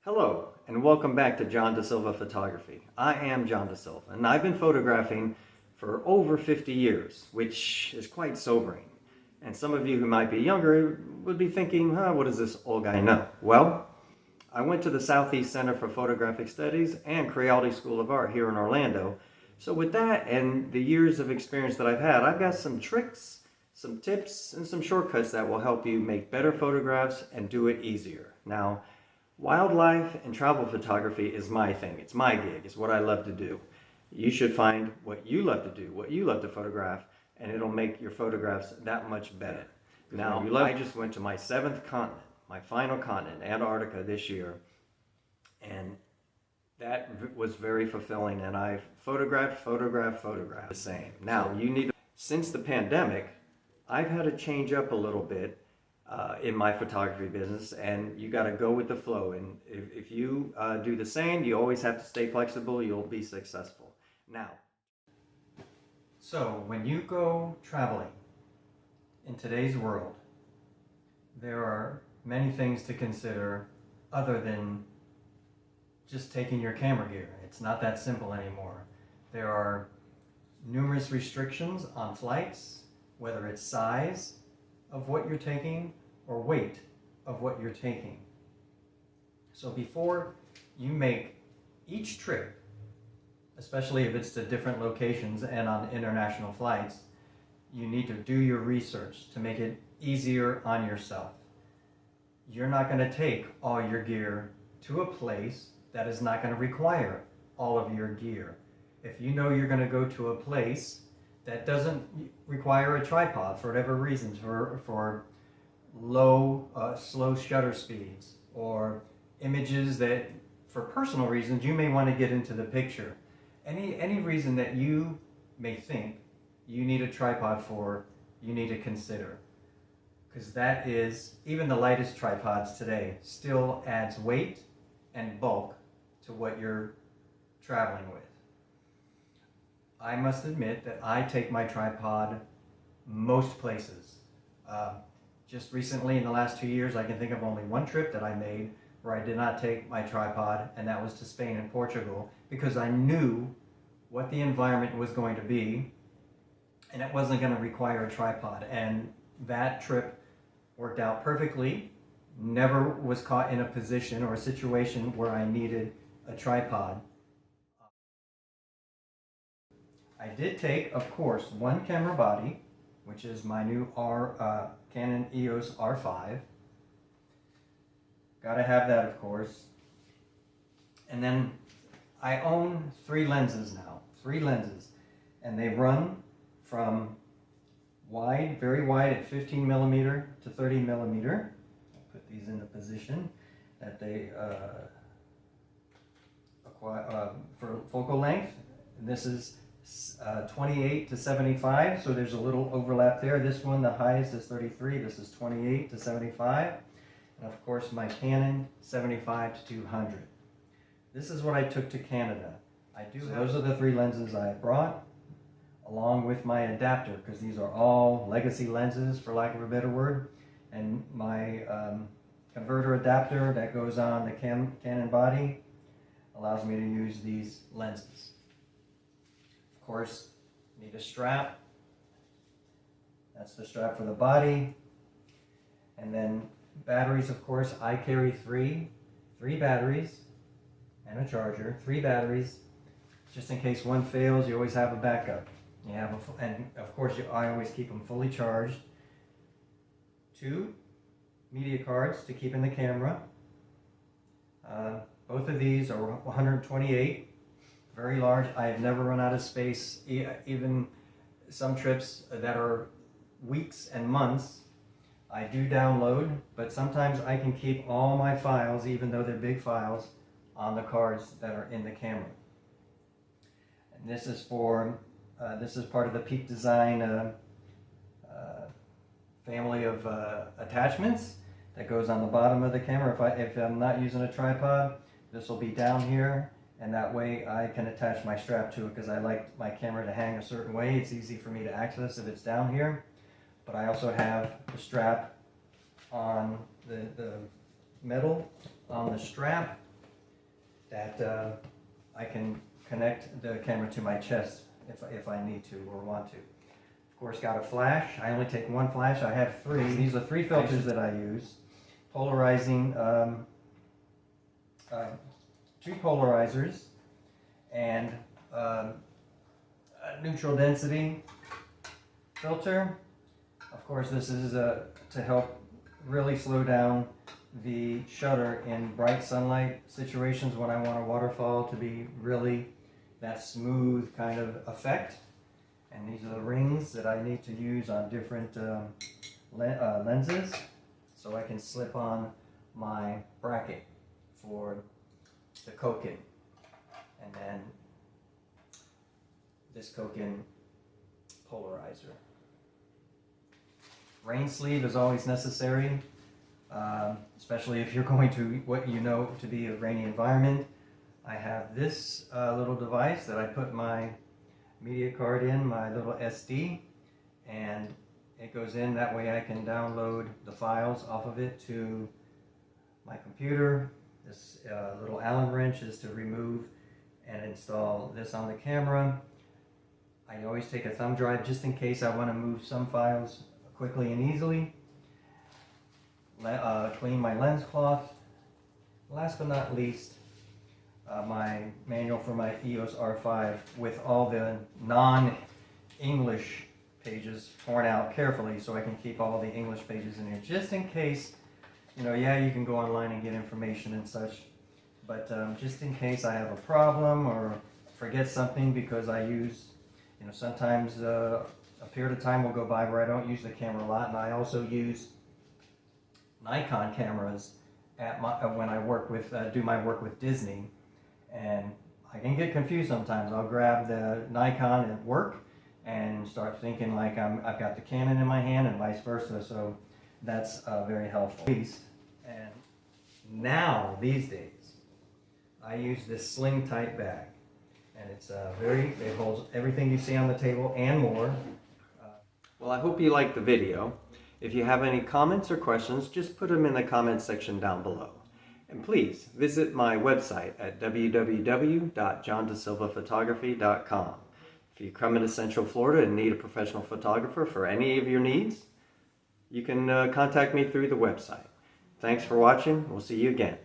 Hello, and welcome back to John Silva Photography. I am John Silva, and I've been photographing for over 50 years, which is quite sobering. And some of you who might be younger would be thinking, what does this old guy know? Well, I went to the Southeast Center for Photographic Studies and Crealde School of Art here in Orlando. So with that and the years of experience that I've had, I've got some tricks, some tips, and some shortcuts that will help you make better photographs and do it easier. Now, wildlife and travel photography is my thing. It's my gig. It's what I love to do. You should find what you love to do, what you love to photograph, and it'll make your photographs that much better. Now, I just went to my 7th continent, my final continent, Antarctica, this year, and that was very fulfilling, and I've photographed the same. Now, since the pandemic, I've had to change up a little bit in my photography business, and you got to go with the flow. And if you do the same, you always have to stay flexible. You'll be successful. Now, so when you go traveling in today's world, there are many things to consider other than just taking your camera gear. It's not that simple anymore. There are numerous restrictions on flights, whether it's size of what you're taking or weight of what you're taking. So before you make each trip, especially if it's to different locations and on international flights, you need to do your research to make it easier on yourself. You're not going to take all your gear to a place that is not going to require all of your gear. If you know you're going to go to a place that doesn't require a tripod for whatever reasons, for low, slow shutter speeds, or images that for personal reasons you may want to get into the picture. Any reason that you may think you need a tripod for, you need to consider. Because that is, even the lightest tripods today still adds weight and bulk to what you're traveling with. I must admit that I take my tripod most places. Just recently, in the last 2 years, I can think of only one trip that I made where I did not take my tripod, and that was to Spain and Portugal, because I knew what the environment was going to be, and it wasn't going to require a tripod. And that trip worked out perfectly. Never was caught in a position or a situation where I needed a tripod. I did take, of course, one camera body, which is my new Canon EOS R5. Gotta have that, of course. And then I own 3 lenses now, 3 lenses, and they run from wide, very wide at 15 millimeter to 30 millimeter. I'll put these in the position that they acquire for focal length. And this is 28 to 75, so there's a little overlap there. This one, the highest is 33, this is 28 to 75, and of course my Canon 75 to 200. This is what I took to Canada. Those are the 3 lenses I brought, along with my adapter, because these are all legacy lenses, for lack of a better word, and my converter adapter that goes on the Canon body allows me to use these lenses. Of course, need a strap. That's the strap for the body. And then batteries, of course. I carry three batteries and a charger. 3 batteries, just in case one fails. You always have a backup. And of course, I always keep them fully charged. 2 media cards to keep in the camera. Both of these are 128. Very large. I have never run out of space. Even some trips that are weeks and months, I do download, but sometimes I can keep all my files, even though they're big files, on the cards that are in the camera. And this is this is part of the Peak Design family of attachments that goes on the bottom of the camera. If I'm not using a tripod, this will be down here. And that way I can attach my strap to it, because I like my camera to hang a certain way. It's easy for me to access if it's down here. But I also have the strap on the metal on the strap that I can connect the camera to my chest if I need to or want to. Of course, got a flash. I only take one flash. I have three. These are three filters that I use. Polarizing, two polarizers, and a neutral density filter. Of course, this is to help really slow down the shutter in bright sunlight situations when I want a waterfall to be really that smooth kind of effect. And these are the rings that I need to use on different lenses, so I can slip on my bracket for the Koken, and then this Koken polarizer. Rain sleeve is always necessary, especially if you're going to what you know to be a rainy environment. I have this little device that I put my media card in, my little SD, and it goes in. That way I can download the files off of it to my computer. This little Allen wrench is to remove and install this on the camera. I always take a thumb drive just in case I want to move some files quickly and easily. Clean my lens cloth. Last but not least, my manual for my EOS R5 with all the non-English pages torn out carefully so I can keep all the English pages in here just in case, yeah, you can go online and get information and such, but just in case I have a problem or forget something, because I use, sometimes a period of time will go by where I don't use the camera a lot, and I also use Nikon cameras when I work with do my work with Disney, and I can get confused sometimes. I'll grab the Nikon at work and start thinking like I've got the Canon in my hand and vice versa, so that's very helpful. And now these days I use this sling type bag, and it's it holds everything you see on the table and more. Well, I hope you liked the video. If you have any comments or questions, just put them in the comments section down below. And please visit my website at www.johndasilvaphotography.com. If you come into Central Florida and need a professional photographer for any of your needs, you can contact me through the website. Thanks for watching. We'll see you again.